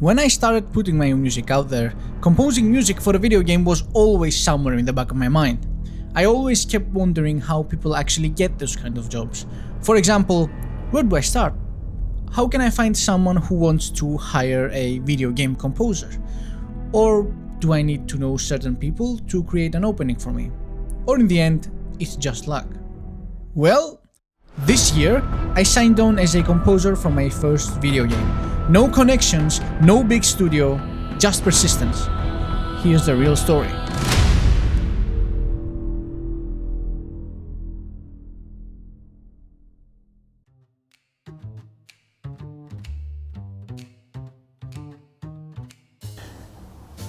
When I started putting my own music out there, composing music for a video game was always somewhere in the back of my mind. I always kept wondering how people actually get those kind of jobs. For example, where do I start? How can I find someone who wants to hire a video game composer? Or do I need to know certain people to create an opening for me? Or in the end, it's just luck? Well, this year, I signed on as a composer for my first video game. No connections, no big studio, just persistence. Here's the real story.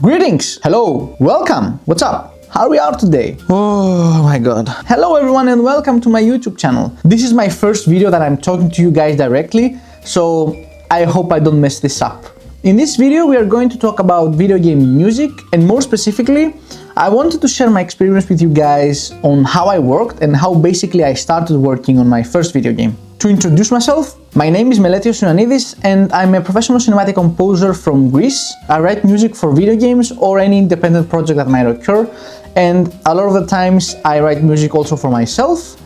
Greetings! Hello! Welcome! What's up? How we are today? Oh my god. Hello everyone and welcome to my YouTube channel. This is my first video that I'm talking to you guys directly, so I hope I don't mess this up. In this video we are going to talk about video game music, and more specifically, I wanted to share my experience with you guys on how I worked and how basically I started working on my first video game. To introduce myself, my name is Unease and I'm a professional cinematic composer from Greece. I write music for video games or any independent project that might occur, and a lot of the times I write music also for myself.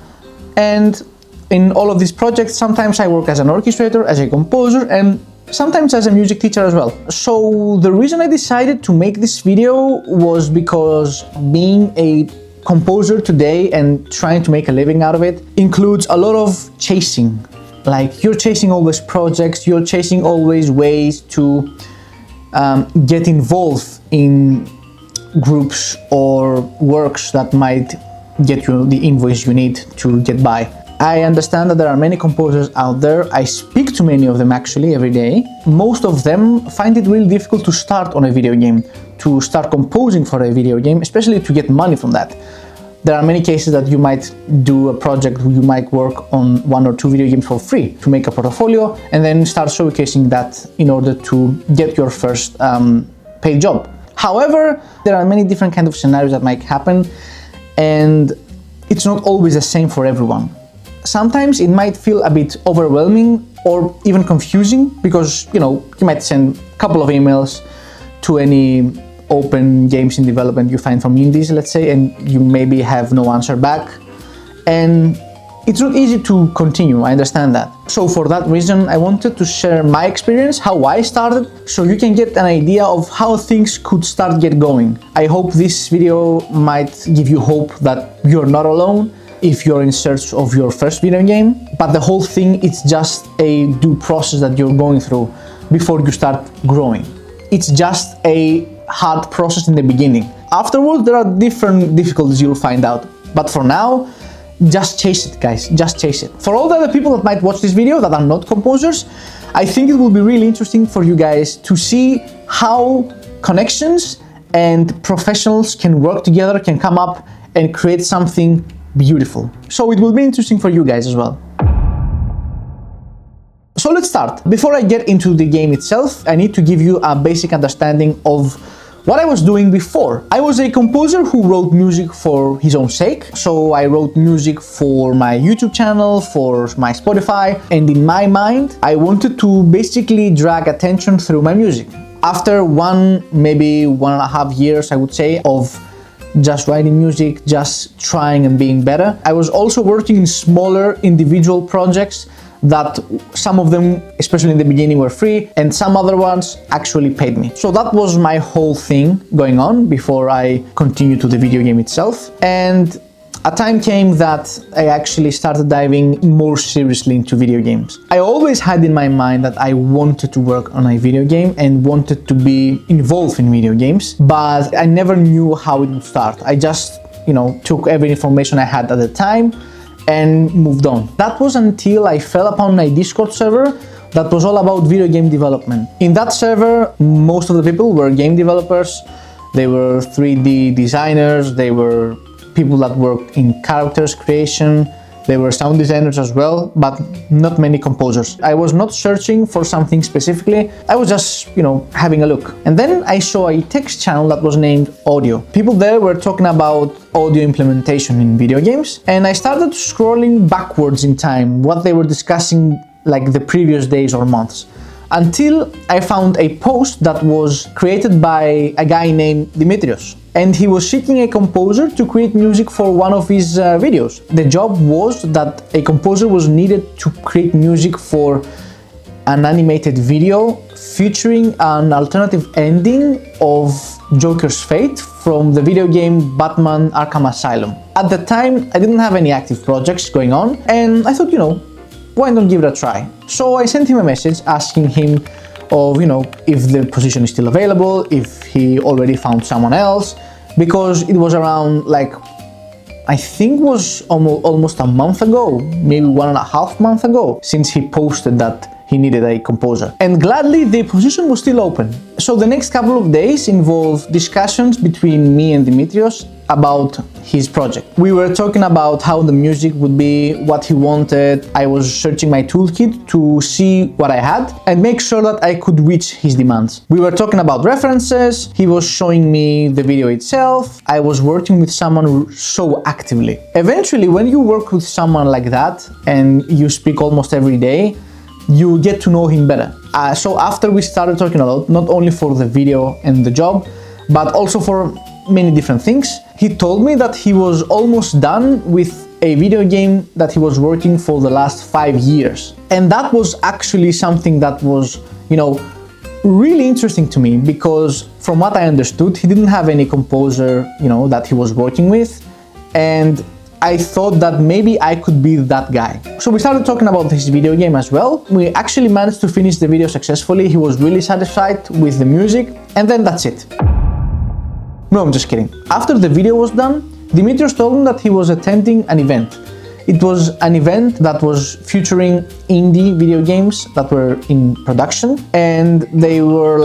And in all of these projects, sometimes I work as an orchestrator, as a composer, and sometimes as a music teacher as well. So the reason I decided to make this video was because being a composer today and trying to make a living out of it includes a lot of chasing. Like, you're chasing always projects, you're chasing always ways to get involved in groups or works that might get you the invoice you need to get by. I understand that there are many composers out there. I speak to many of them actually every day. Most of them find it really difficult to start on a video game, to start composing for a video game, especially to get money from that. There are many cases that you might do a project, you might work on 1 or 2 video games for free to make a portfolio and then start showcasing that in order to get your first paid job. However, there are many different kinds of scenarios that might happen, and it's not always the same for everyone. Sometimes it might feel a bit overwhelming or even confusing because, you might send a couple of emails to any open games in development you find from indies, let's say, and you maybe have no answer back. And it's not easy to continue, I understand that. So for that reason, I wanted to share my experience, how I started, so you can get an idea of how things could get going. I hope this video might give you hope that you're not alone if you're in search of your first video game, but the whole thing is just a due process that you're going through before you start growing. It's just a hard process in the beginning. Afterwards, there are different difficulties you'll find out, but for now, just chase it, guys, just chase it. For all the other people that might watch this video that are not composers, I think it will be really interesting for you guys to see how connections and professionals can work together, can come up and create something beautiful. So it will be interesting for you guys as well. So let's start. Before I get into the game itself, I need to give you a basic understanding of what I was doing before. I was a composer who wrote music for his own sake. So I wrote music for my YouTube channel, for my Spotify, and in my mind, I wanted to basically drag attention through my music. After maybe 1.5 years, I would say, of just writing music, just trying and being better, I was also working in smaller individual projects that some of them, especially in the beginning, were free, and some other ones actually paid me. So that was my whole thing going on before I continued to the video game itself. And a time came that I actually started diving more seriously into video games. I always had in my mind that I wanted to work on a video game and wanted to be involved in video games, but I never knew how it would start. I just, took every information I had at the time and moved on. That was until I fell upon a Discord server that was all about video game development. In that server, most of the people were game developers, they were 3D designers, they were people that worked in characters creation, they were sound designers as well, but not many composers. I was not searching for something specifically, I was just, having a look. And then I saw a text channel that was named Audio. People there were talking about audio implementation in video games, and I started scrolling backwards in time, what they were discussing like the previous days or months. until I found a post that was created by a guy named Dimitrios. And he was seeking a composer to create music for one of his videos. The job was that a composer was needed to create music for an animated video featuring an alternative ending of Joker's fate from the video game Batman Arkham Asylum. At the time, I didn't have any active projects going on, and I thought, why not give it a try? So I sent him a message asking him of, if the position is still available, if he already found someone else, because it was around I think was almost a month ago, maybe 1.5 months ago, since he posted that he needed a composer. And gladly, the position was still open. So the next couple of days involved discussions between me and Dimitrios about his project. We were talking about how the music would be, what he wanted. I was searching my toolkit to see what I had and make sure that I could reach his demands. We were talking about references. He was showing me the video itself. I was working with someone so actively. Eventually, when you work with someone like that and you speak almost every day, you get to know him better. So after we started talking a lot, not only for the video and the job, but also for many different things, he told me that he was almost done with a video game that he was working for the last 5 years. And that was actually something that was, really interesting to me, because from what I understood, he didn't have any composer, that he was working with. And I thought that maybe I could be that guy. So we started talking about his video game as well. We actually managed to finish the video successfully. He was really satisfied with the music, and then that's it. No, I'm just kidding. After the video was done, Dimitrios told me that he was attending an event. It was an event that was featuring indie video games that were in production, and they were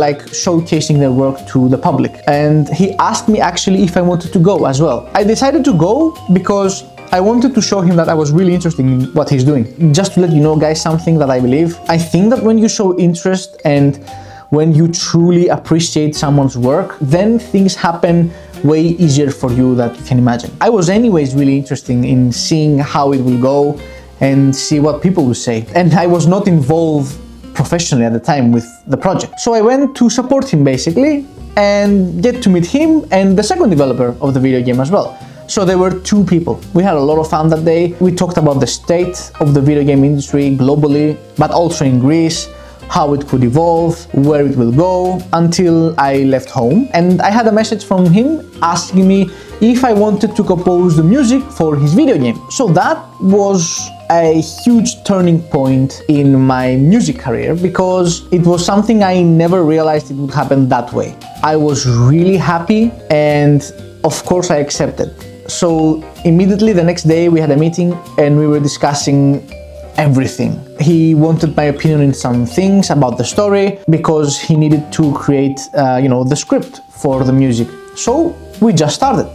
showcasing their work to the public. And he asked me actually if I wanted to go as well. I decided to go because I wanted to show him that I was really interested in what he's doing. Just to let you know, guys, something that I believe. I think that when you show interest and when you truly appreciate someone's work, then things happen way easier for you than you can imagine. I was anyways really interested in seeing how it will go and see what people will say. And I was not involved professionally at the time with the project. So I went to support him basically and get to meet him and the second developer of the video game as well. So there were 2 people. We had a lot of fun that day. We talked about the state of the video game industry globally, but also in Greece, how it could evolve, where it will go, until I left home. And I had a message from him asking me if I wanted to compose the music for his video game. So that was a huge turning point in my music career, because it was something I never realized it would happen that way. I was really happy, and of course I accepted. So immediately the next day we had a meeting and we were discussing everything. He wanted my opinion in some things about the story because he needed to create, the script for the music. So we just started.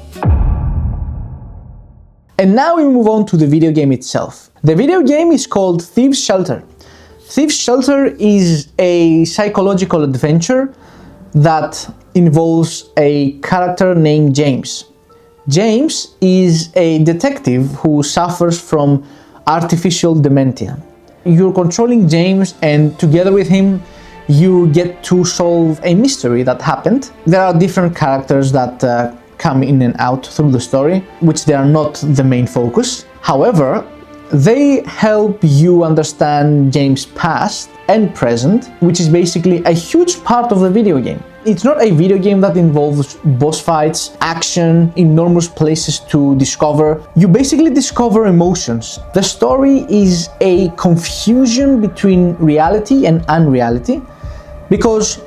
And now we move on to the video game itself. The video game is called Thieves' Shelter. Thieves' Shelter is a psychological adventure that involves a character named James. James is a detective who suffers from artificial dementia. You're controlling James, and together with him you get to solve a mystery that happened. There are different characters that come in and out through the story, which they are not the main focus. However, they help you understand James' past and present, which is basically a huge part of the video game. It's not a video game that involves boss fights, action, enormous places to discover. You basically discover emotions. The story is a confusion between reality and unreality, because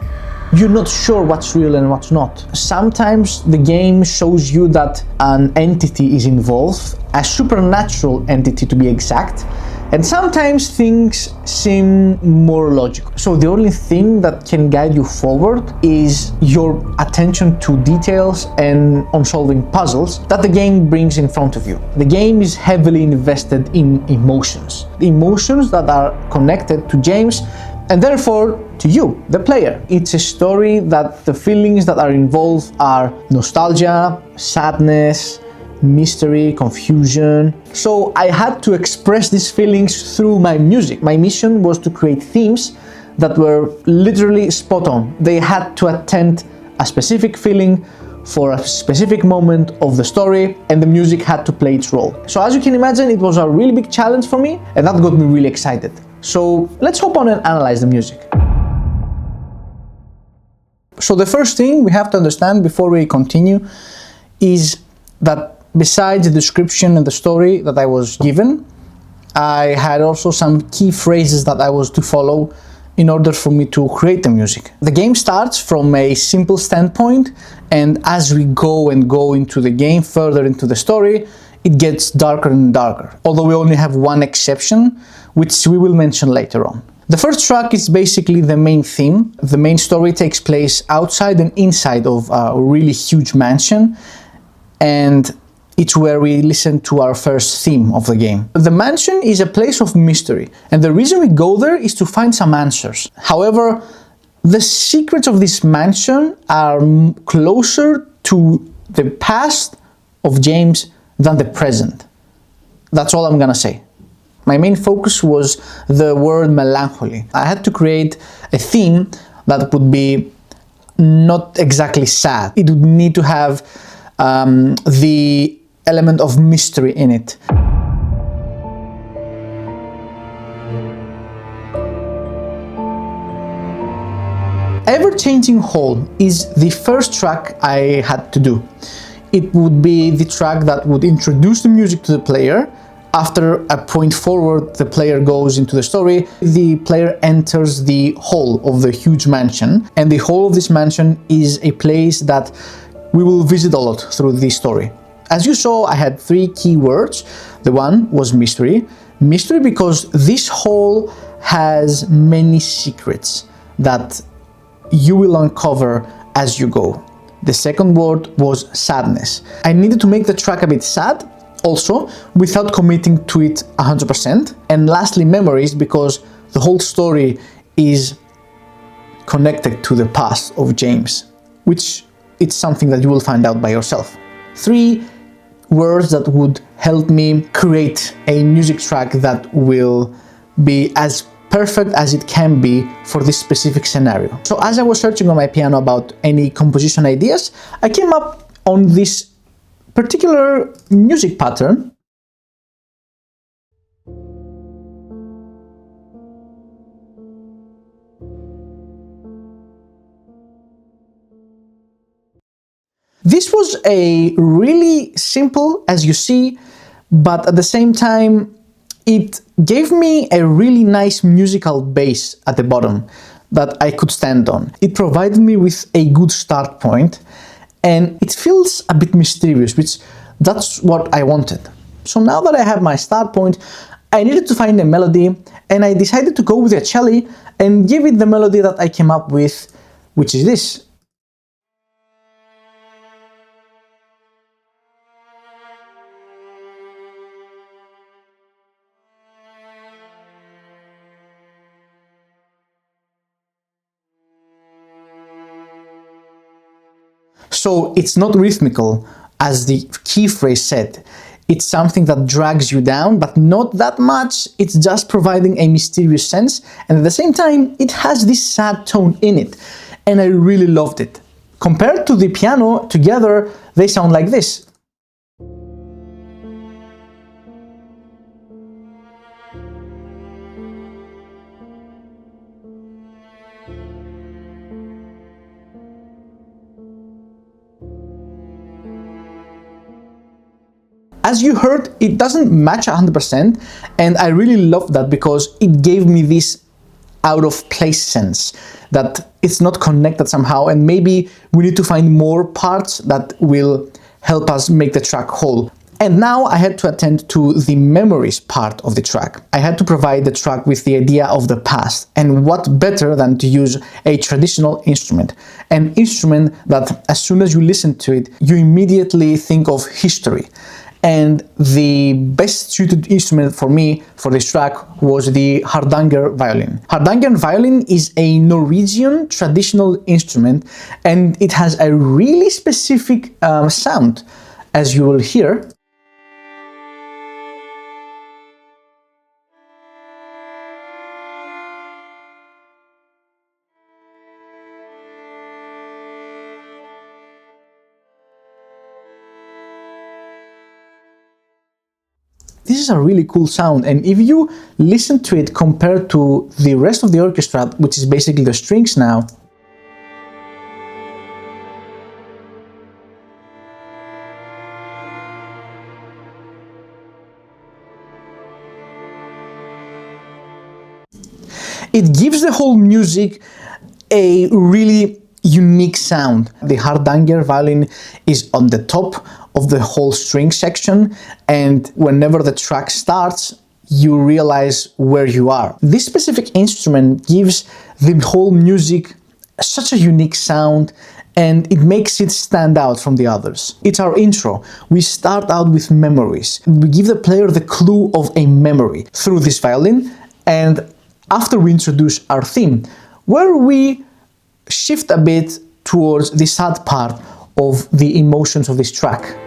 you're not sure what's real and what's not. Sometimes the game shows you that an entity is involved, a supernatural entity to be exact, and sometimes things seem more logical. So the only thing that can guide you forward is your attention to details and on solving puzzles that the game brings in front of you. The game is heavily invested in emotions. Emotions that are connected to James and therefore to you, the player. It's a story that the feelings that are involved are nostalgia, sadness, mystery, confusion. So I had to express these feelings through my music. My mission was to create themes that were literally spot on. They had to attend a specific feeling for a specific moment of the story, and the music had to play its role. So as you can imagine, it was a really big challenge for me, and that got me really excited. So let's hop on and analyze the music. So the first thing we have to understand before we continue is that besides the description and the story that I was given, I had also some key phrases that I was to follow in order for me to create the music. The game starts from a simple standpoint, and as we go into the game, further into the story, it gets darker and darker, although we only have one exception, which we will mention later on. The first track is basically the main theme. The main story takes place outside and inside of a really huge mansion, and it's where we listen to our first theme of the game. The mansion is a place of mystery, and the reason we go there is to find some answers. However, the secrets of this mansion are closer to the past of James than the present. That's all I'm gonna say. My main focus was the word melancholy. I had to create a theme that would be not exactly sad. It would need to have the element of mystery in it. Ever-Changing Hall is the first track I had to do. It would be the track that would introduce the music to the player. After a point forward, the player goes into the story, the player enters the hall of the huge mansion, and the hall of this mansion is a place that we will visit a lot through this story. As you saw, I had three key words. The one was mystery. Mystery because this hall has many secrets that you will uncover as you go. The second word was sadness. I needed to make the track a bit sad, also without committing to it 100%. And lastly, memories, because the whole story is connected to the past of James, which it's something that you will find out by yourself. Three words that would help me create a music track that will be as perfect as it can be for this specific scenario. So as I was searching on my piano about any composition ideas, I came up on this particular music pattern. This was a really simple, as you see, but at the same time, it gave me a really nice musical base at the bottom that I could stand on. It provided me with a good start point, and it feels a bit mysterious, which that's what I wanted. So now that I have my start point, I needed to find a melody, and I decided to go with a cello and give it the melody that I came up with, which is this. So it's not rhythmical, as the key phrase said. It's something that drags you down, but not that much. It's just providing a mysterious sense, and at the same time, it has this sad tone in it, and I really loved it. Compared to the piano, together, they sound like this. As you heard, it doesn't match 100%, and I really love that because it gave me this out of place sense, that it's not connected somehow, and maybe we need to find more parts that will help us make the track whole. And now I had to attend to the memories part of the track. I had to provide the track with the idea of the past, and what better than to use a traditional instrument, an instrument that as soon as you listen to it, you immediately think of history. And the best suited instrument for me for this track was the Hardanger violin. Hardanger violin is a Norwegian traditional instrument, and it has a really specific sound, as you will hear. this is a really cool sound, and if you listen to it compared to the rest of the orchestra, which is basically the strings now, it gives the whole music a really unique sound. The Hardanger violin is on the top of the whole string section, and whenever the track starts, you realize where you are. This specific instrument gives the whole music such a unique sound, and it makes it stand out from the others. It's our intro. We start out with memories. We give the player the clue of a memory through this violin, and after we introduce our theme, where we shift a bit towards the sad part of the emotions of this track.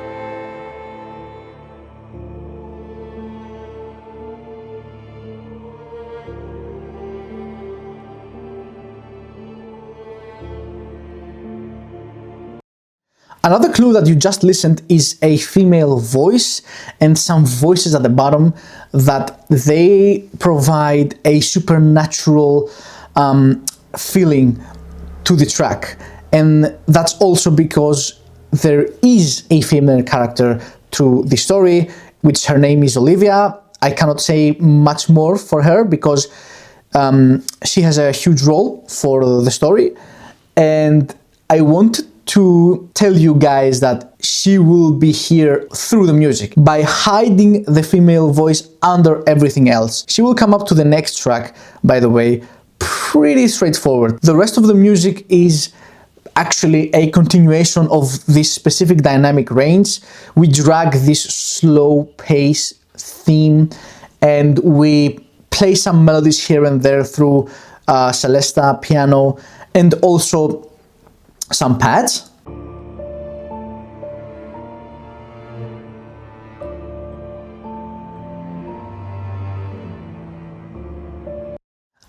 Another clue that you just listened is a female voice and some voices at the bottom that they provide a supernatural feeling to the track. And that's also because there is a female character to the story, which her name is Olivia. I cannot say much more for her because she has a huge role for the story, and I wanted to tell you guys that she will be here through the music by hiding the female voice under everything else. She will come up to the next track, by the way, pretty straightforward. The rest of the music is actually a continuation of this specific dynamic range. We drag this slow pace theme and we play some melodies here and there through celesta, piano, and also some pads.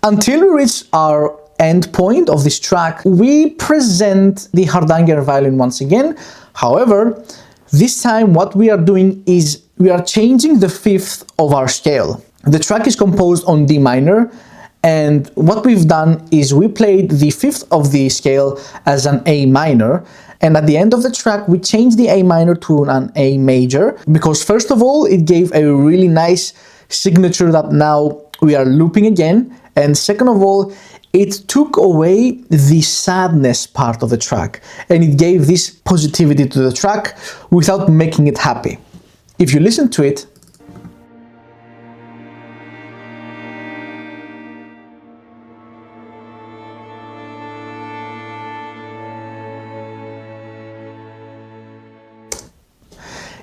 Until we reach our end point of this track, we present the Hardanger violin once again. However, this time what we are doing is we are changing the fifth of our scale. The track is composed on D minor, and what we've done is we played the fifth of the scale as an A minor, and at the end of the track we changed the A minor to an A major, because first of all it gave a really nice signature that now we are looping again, and second of all it took away the sadness part of the track and it gave this positivity to the track without making it happy. If you listen to it,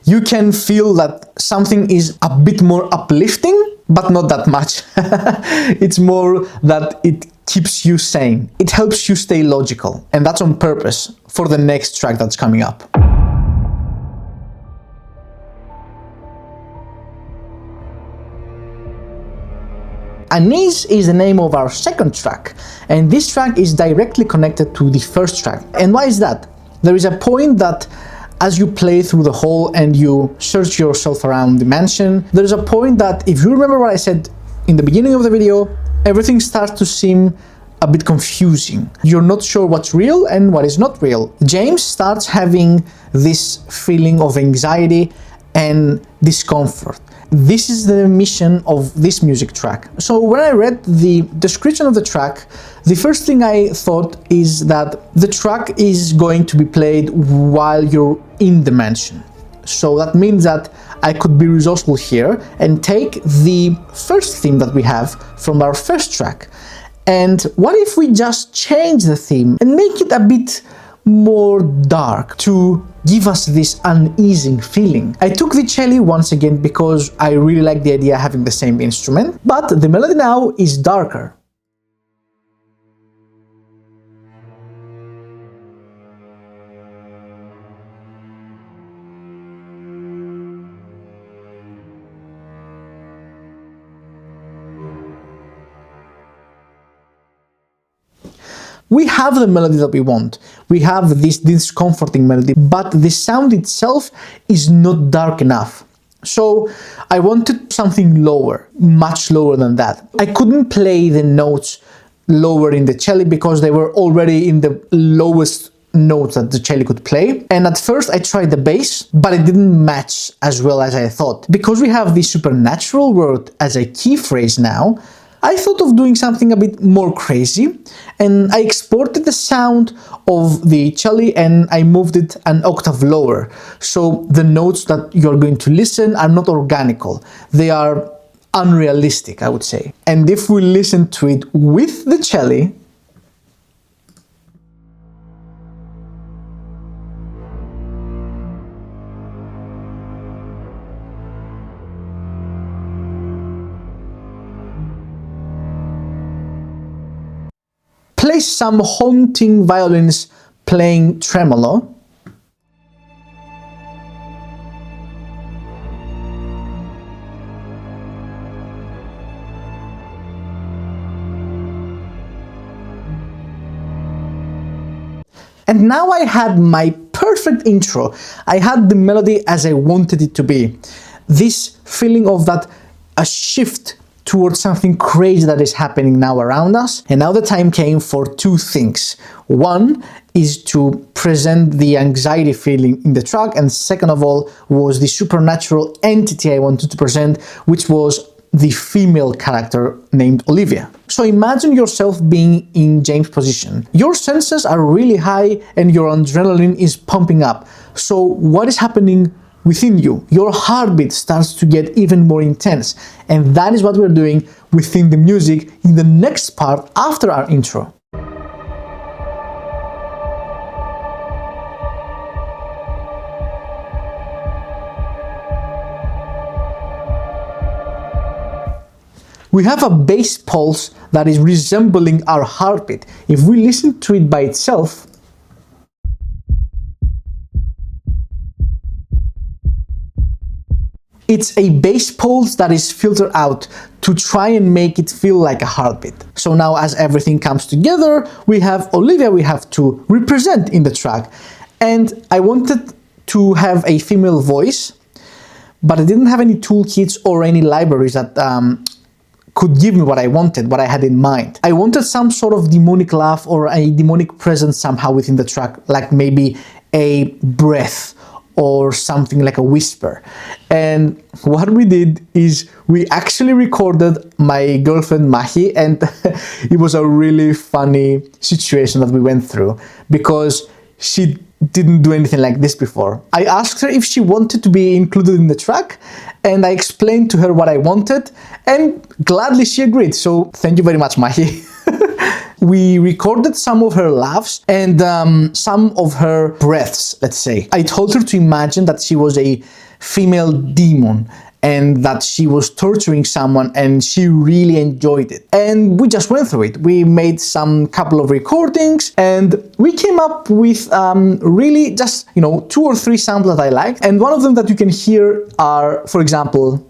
you can feel that something is a bit more uplifting, but not that much. It's more that it keeps you sane. It helps you stay logical, and that's on purpose for the next track that's coming up. Unease is the name of our second track, and this track is directly connected to the first track. And why is that? There is a point that as you play through the hall and you search yourself around the mansion, there's a point that, if you remember what I said in the beginning of the video, everything starts to seem a bit confusing. You're not sure what's real and what is not real. James starts having this feeling of anxiety and discomfort. This is the mission of this music track. So when I read the description of the track, the first thing I thought is that the track is going to be played while you're in the mansion. So that means that I could be resourceful here and take the first theme that we have from our first track. And what if we just change the theme and make it a bit more dark to give us this uneasing feeling? I took the cello once again because I really like the idea of having the same instrument, but the melody now is darker. We have the melody that we want. We have this discomforting melody, but the sound itself is not dark enough. So I wanted something lower, much lower than that. I couldn't play the notes lower in the cello because they were already in the lowest notes that the cello could play. And at first I tried the bass, but it didn't match as well as I thought. Because we have the supernatural word as a key phrase now, I thought of doing something a bit more crazy, and I exported the sound of the cello and I moved it an octave lower. So the notes that you're going to listen are not organical. They are unrealistic, I would say. And if we listen to it with the cello, play some haunting violins playing tremolo. And now I had my perfect intro. I had the melody as I wanted it to be. This feeling of that a shift towards something crazy that is happening now around us. And now the time came for two things. One is to present the anxiety feeling in the track, and second of all was the supernatural entity I wanted to present, which was the female character named Olivia. So imagine yourself being in James' position. Your senses are really high and your adrenaline is pumping up. So what is happening within you? Your heartbeat starts to get even more intense. And that is what we're doing within the music in the next part after our intro. We have a bass pulse that is resembling our heartbeat. If we listen to it by itself, it's a bass pulse that is filtered out to try and make it feel like a heartbeat. So now as everything comes together, we have Olivia we have to represent in the track. And I wanted to have a female voice, but I didn't have any toolkits or any libraries that could give me what I wanted, what I had in mind. I wanted some sort of demonic laugh or a demonic presence somehow within the track, like maybe a breath or something like a whisper. And what we did is we actually recorded my girlfriend Mahi, and it was a really funny situation that we went through because she didn't do anything like this before. I asked her if she wanted to be included in the track, and I explained to her what I wanted, and gladly she agreed. So thank you very much, Mahi. We recorded some of her laughs and some of her breaths, let's say. I told her to imagine that she was a female demon and that she was torturing someone, and she really enjoyed it. And we just went through it. We made some couple of recordings and we came up with really just, 2 or 3 samples that I liked. And one of them that you can hear are, for example,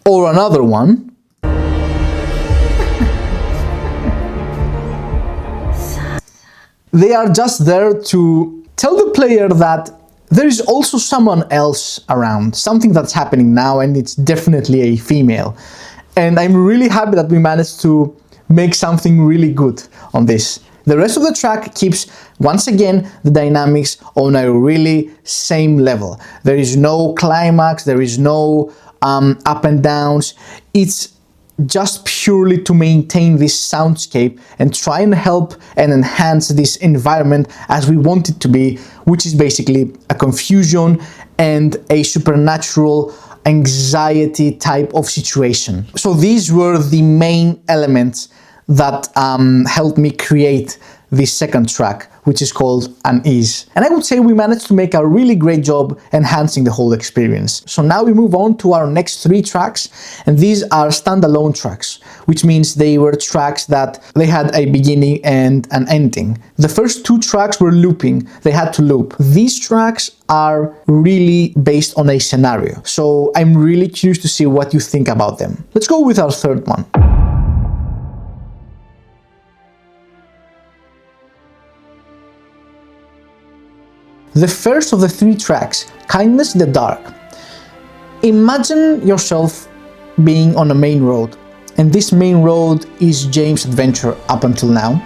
or another one. They are just there to tell the player that there is also someone else around, something that's happening now, and it's definitely a female. And I'm really happy that we managed to make something really good on this. The rest of the track keeps, once again, the dynamics on a really same level. There is no climax, there is no up and downs. It's just purely to maintain this soundscape and try and help and enhance this environment as we want it to be, which is basically a confusion and a supernatural anxiety type of situation. So these were the main elements that helped me create this second track, which is called Unease. And I would say we managed to make a really great job enhancing the whole experience. So now we move on to our next 3 tracks, and these are standalone tracks, which means they were tracks that they had a beginning and an ending. The first 2 tracks were looping, they had to loop. These tracks are really based on a scenario, so I'm really curious to see what you think about them. Let's go with our third one. The first of the three tracks, Kindness in the Dark. Imagine yourself being on a main road, and this main road is James' adventure up until now,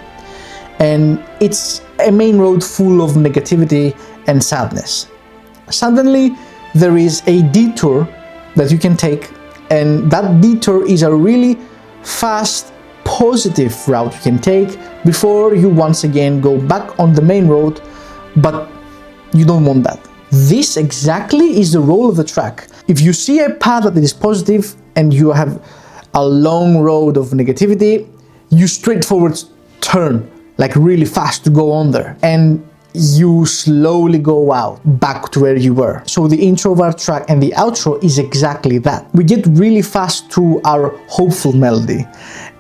and it's a main road full of negativity and sadness. Suddenly there is a detour that you can take, and that detour is a really fast, positive route you can take before you once again go back on the main road, but you don't want that. This exactly is the role of the track. If you see a path that is positive and you have a long road of negativity, you straightforward turn like really fast to go on there, and you slowly go out back to where you were. So the intro of our track and the outro is exactly that. We get really fast to our hopeful melody,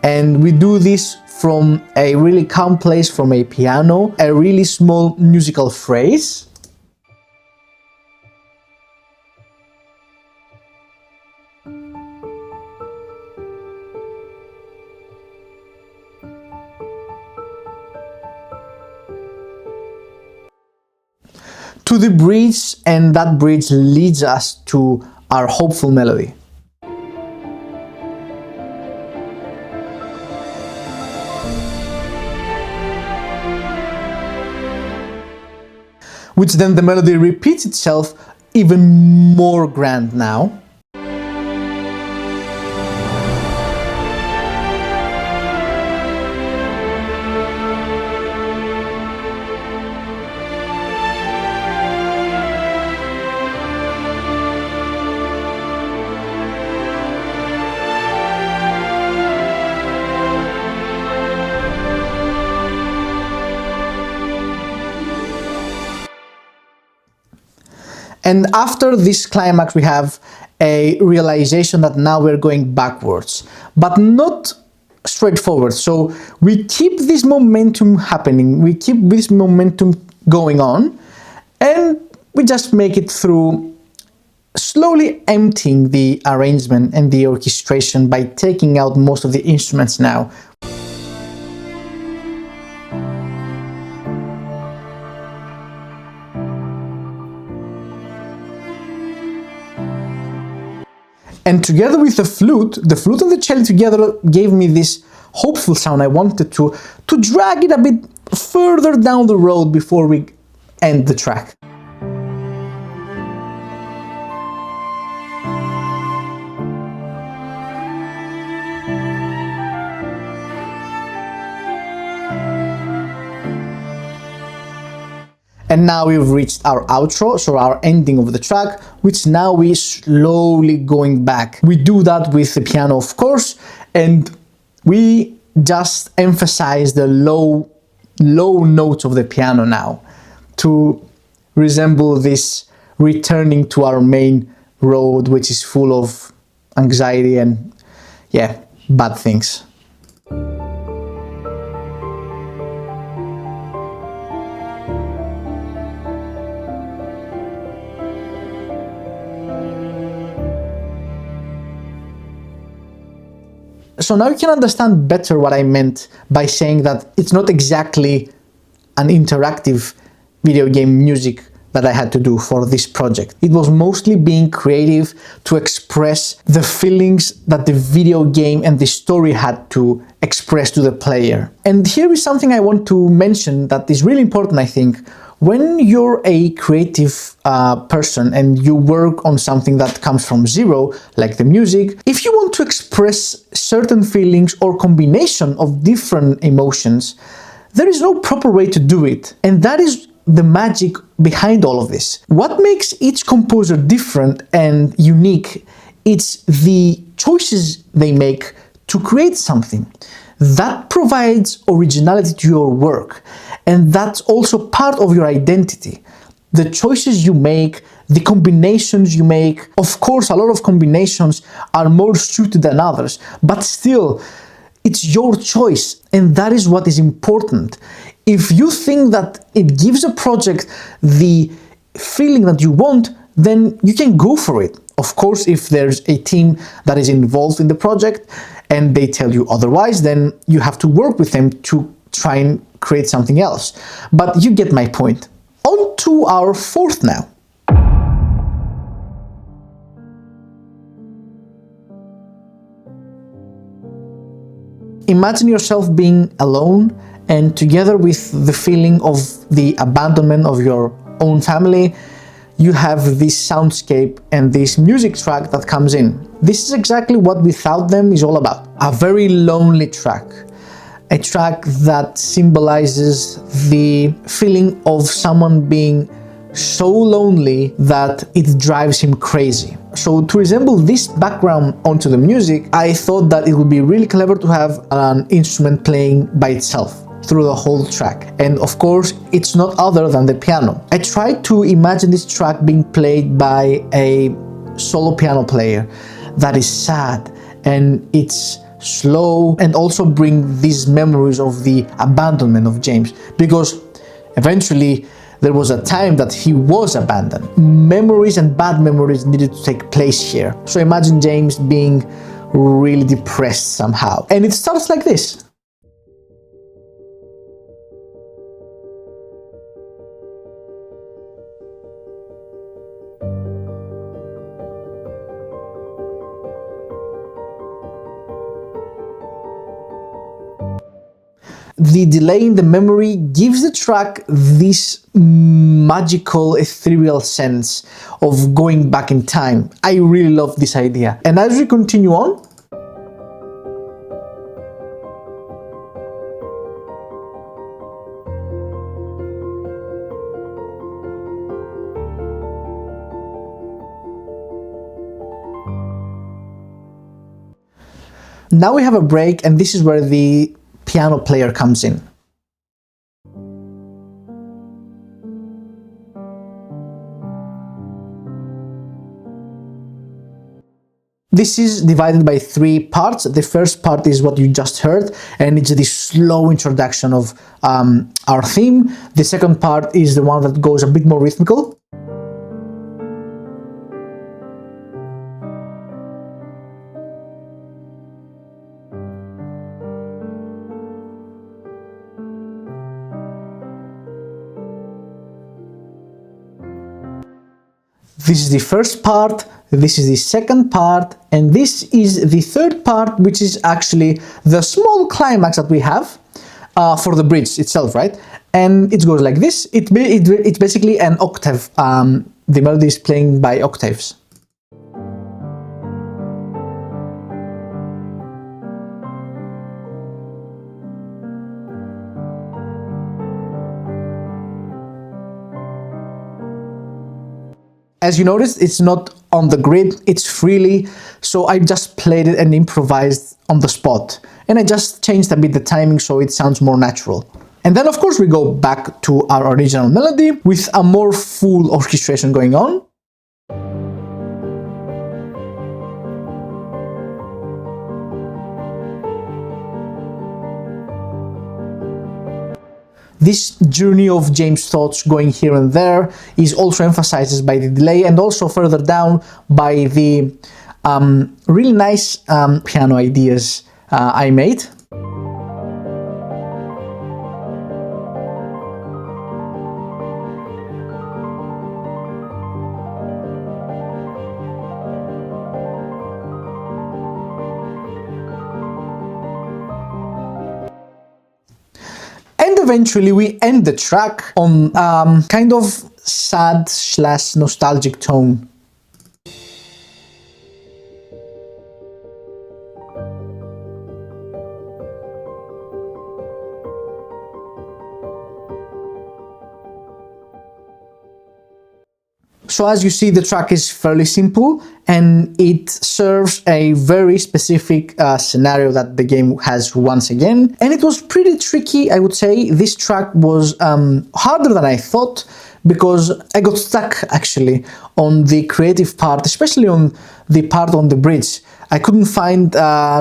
and we do this from a really calm place, from a piano, a really small musical phrase, to the bridge, and that bridge leads us to our hopeful melody. Which then the melody repeats itself even more grand now. And after this climax, we have a realization that now we're going backwards, but not straightforward. So we keep this momentum happening, we keep this momentum going on, and we just make it through slowly emptying the arrangement and the orchestration by taking out most of the instruments now. And together with the flute and the cello together gave me this hopeful sound. I wanted to drag it a bit further down the road before we end the track. And now we've reached our outro, so our ending of the track, which now we slowly going back. We do that with the piano, of course, and we just emphasize the low notes of the piano now to resemble this returning to our main road, which is full of anxiety and, yeah, bad things. So now you can understand better what I meant by saying that it's not exactly an interactive video game music that I had to do for this project. It was mostly being creative to express the feelings that the video game and the story had to express to the player. And here is something I want to mention that is really important, I think. When you're a creative person and you work on something that comes from zero, like the music, if you want to express certain feelings or combination of different emotions, there is no proper way to do it. And that is the magic behind all of this. What makes each composer different and unique, it's the choices they make to create something. That provides originality to your work, and that's also part of your identity. The choices you make, the combinations you make, of course a lot of combinations are more suited than others, but still, it's your choice, and that is what is important. If you think that it gives a project the feeling that you want, then you can go for it. Of course, if there's a team that is involved in the project and they tell you otherwise, then you have to work with them to try and create something else. But you get my point. On to our fourth now. Imagine yourself being alone and together with the feeling of the abandonment of your own family, you have this soundscape and this music track that comes in. This is exactly what Without Them is all about. A very lonely track. A track that symbolizes the feeling of someone being so lonely that it drives him crazy. So to resemble this background onto the music, I thought that it would be really clever to have an instrument playing by itself through the whole track. And of course, it's not other than the piano. I tried to imagine this track being played by a solo piano player that is sad and it's slow, and also bring these memories of the abandonment of James, because eventually there was a time that he was abandoned. Memories and bad memories needed to take place here. So imagine James being really depressed somehow. And it starts like this. The delay in the memory gives the track this magical, ethereal sense of going back in time. I really love this idea. And as we continue on, now we have a break, and this is where the piano player comes in. This is divided by 3 parts. The first part is what you just heard, and it's the slow introduction of our theme. The second part is the one that goes a bit more rhythmical. This is the first part, this is the second part, and this is the third part, which is actually the small climax that we have for the bridge itself, right? And it goes like this. It's basically an octave. The melody is playing by octaves. As you noticed, it's not on the grid, it's freely, so I just played it and improvised on the spot. And I just changed a bit the timing so it sounds more natural. And then of course we go back to our original melody with a more full orchestration going on. This journey of James' thoughts going here and there is also emphasized by the delay, and also further down by the really nice piano ideas I made. And eventually we end the track on kind of sad / nostalgic tone. So as you see, the track is fairly simple and it serves a very specific scenario that the game has once again. And it was pretty tricky, I would say. This track was harder than I thought, because I got stuck actually on the creative part, especially on the part on the bridge. I couldn't find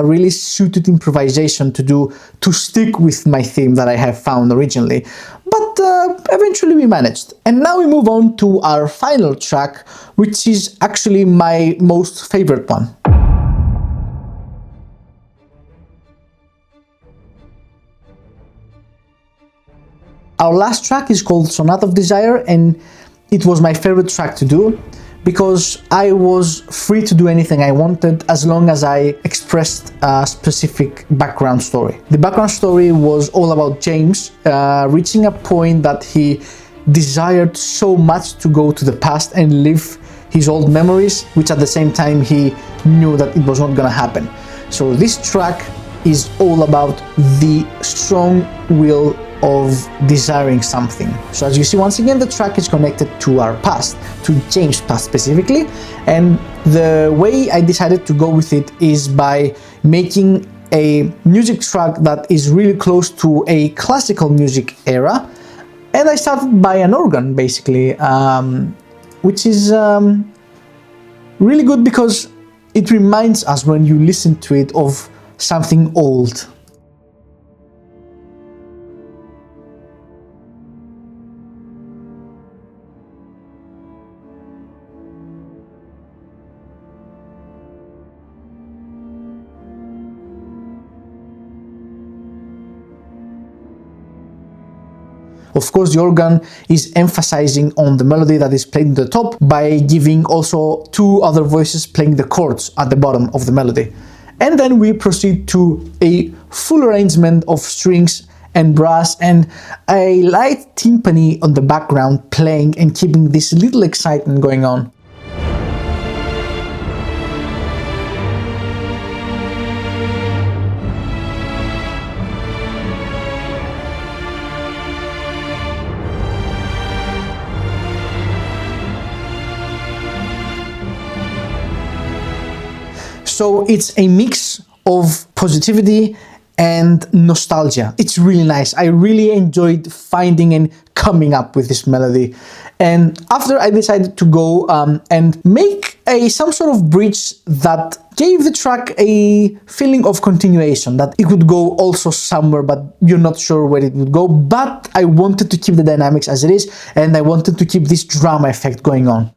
really suited improvisation to stick with my theme that I have found originally. But eventually we managed. And now we move on to our final track, which is actually my most favorite one. Our last track is called Sonata of Desire, and it was my favorite track to do because I was free to do anything I wanted as long as I expressed a specific background story. The background story was all about James reaching a point that he desired so much to go to the past and live his old memories, which at the same time he knew that it was not gonna happen. So this track is all about the strong will of desiring something. So as you see, once again, the track is connected to our past, to James' past specifically, and the way I decided to go with it is by making a music track that is really close to a classical music era, and I started by an organ basically, which is really good because it reminds us when you listen to it of something old. Of course, the organ is emphasizing on the melody that is played at the top by giving also two other voices playing the chords at the bottom of the melody. And then we proceed to a full arrangement of strings and brass and a light timpani on the background playing and keeping this little excitement going on. So it's a mix of positivity and nostalgia. It's really nice. I really enjoyed finding and coming up with this melody. And after I decided to go and make some sort of bridge that gave the track a feeling of continuation, that it would go also somewhere, but you're not sure where it would go. But I wanted to keep the dynamics as it is, and I wanted to keep this drama effect going on.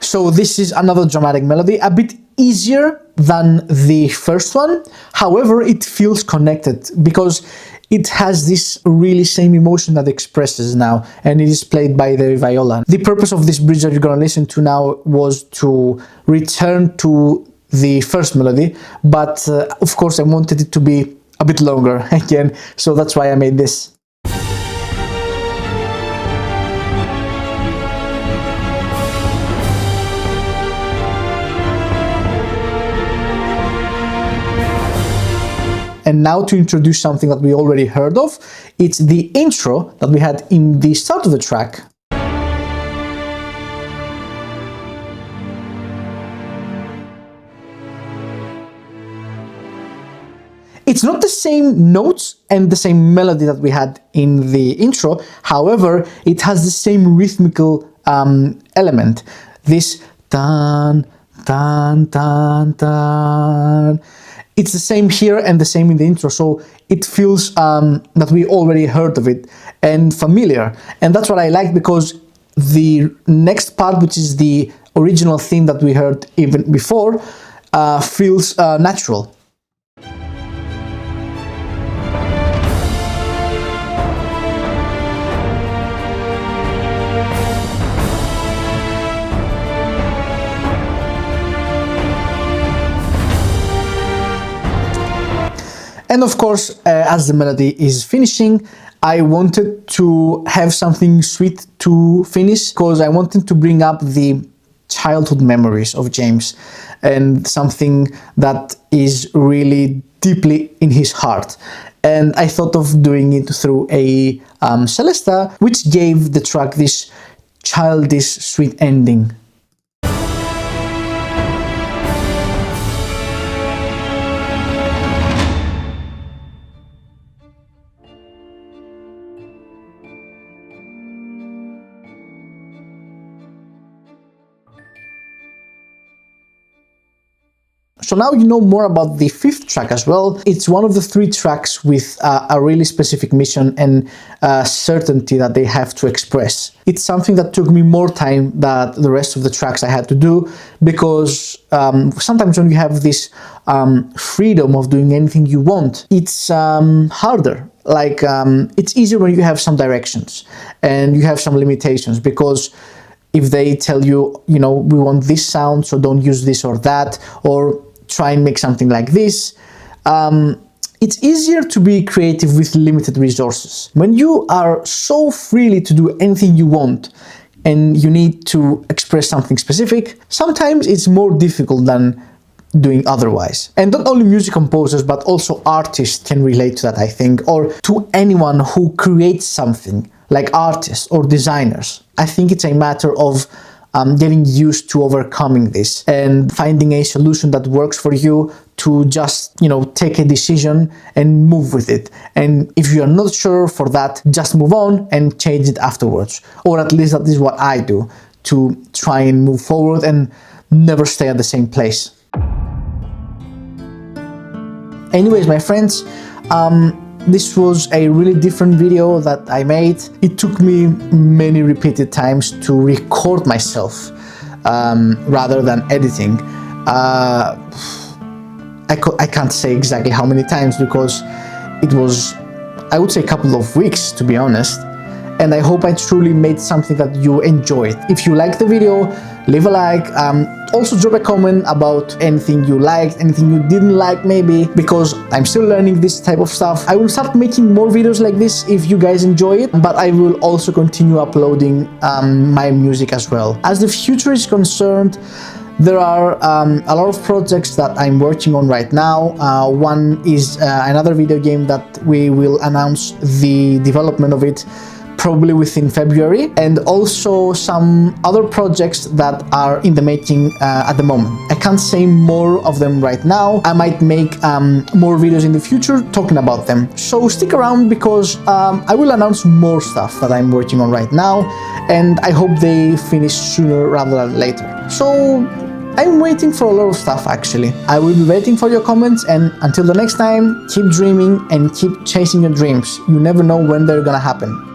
So this is another dramatic melody, a bit easier than the first one. However, it feels connected because it has this really same emotion that expresses now, and it is played by the viola. The purpose of this bridge that you're gonna listen to now was to return to the first melody, but of course I wanted it to be a bit longer again, so that's why I made this. And now to introduce something that we already heard of, it's the intro that we had in the start of the track. It's not the same notes and the same melody that we had in the intro, however, it has the same rhythmical element. This tan, tan, tan, tan. It's the same here and the same in the intro, so it feels that we already heard of it and familiar. And that's what I like, because the next part, which is the original theme that we heard even before, feels natural. And of course, as the melody is finishing, I wanted to have something sweet to finish, because I wanted to bring up the childhood memories of James and something that is really deeply in his heart. And I thought of doing it through a celesta, which gave the track this childish sweet ending. So now you know more about the fifth track as well. It's one of the 3 tracks with a really specific mission and certainty that they have to express. It's something that took me more time than the rest of the tracks I had to do, because sometimes when you have this freedom of doing anything you want, it's harder. Like it's easier when you have some directions and you have some limitations, because if they tell you, you know, we want this sound, so don't use this or that, or try and make something like this, it's easier to be creative with limited resources. When you are so freely to do anything you want and you need to express something specific, sometimes it's more difficult than doing otherwise. And not only music composers, but also artists can relate to that, I think, or to anyone who creates something, like artists or designers. I think it's a matter of getting used to overcoming this and finding a solution that works for you, to just, you know, take a decision and move with it. And if you are not sure for that, just move on and change it afterwards. Or at least that is what I do, to try and move forward and never stay at the same place. Anyways, my friends, this was a really different video that I made. It took me many repeated times to record myself rather than editing. I can't say exactly how many times, because it was, I would say, a couple of weeks, to be honest. And I hope I truly made something that you enjoyed. If you liked the video, leave a like. Also drop a comment about anything you liked, anything you didn't like maybe, because I'm still learning this type of stuff. I will start making more videos like this if you guys enjoy it, but I will also continue uploading my music as well. As the future is concerned, there are a lot of projects that I'm working on right now. One is another video game that we will announce the development of it probably within February, and also some other projects that are in the making at the moment. I can't say more of them right now. I might make more videos in the future talking about them. So stick around, because I will announce more stuff that I'm working on right now, and I hope they finish sooner rather than later. So I'm waiting for a lot of stuff, actually. I will be waiting for your comments, and until the next time, keep dreaming and keep chasing your dreams. You never know when they're gonna happen.